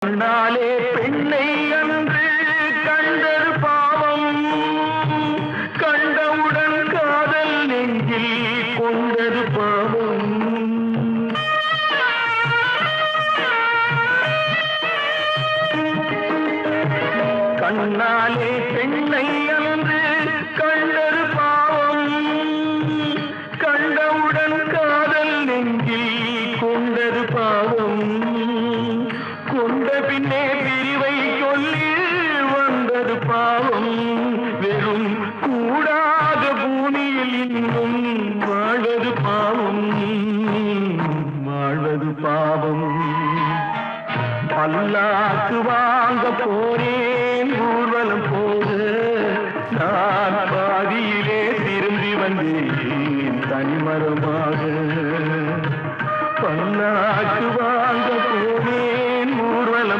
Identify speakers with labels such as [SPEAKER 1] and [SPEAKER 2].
[SPEAKER 1] கண்ணாலே பெண்ணை அன்று கண்டது பாவம், கண்டவுடன் காதல் நெஞ்சில் கொண்டது பாவம். கண்ணாலே பெண்ணை அன்று கண்டது பாவம், கண்டவுடன் காதல் நெஞ்சில் கொண்டது பாவம். கொண்ட பின்னே பிரிவை சொல்லி வந்தது பாவம். வெறும் கூடாத பூமியில் இன்னும் வாழ்வது பாவம், வாழ்வது பாவம். பல்லாக்கு வாங்க போனேன் ஊர்வலம் போக, நான் பாதியிலே திரும்பி வந்தேன் தனிமரமாக.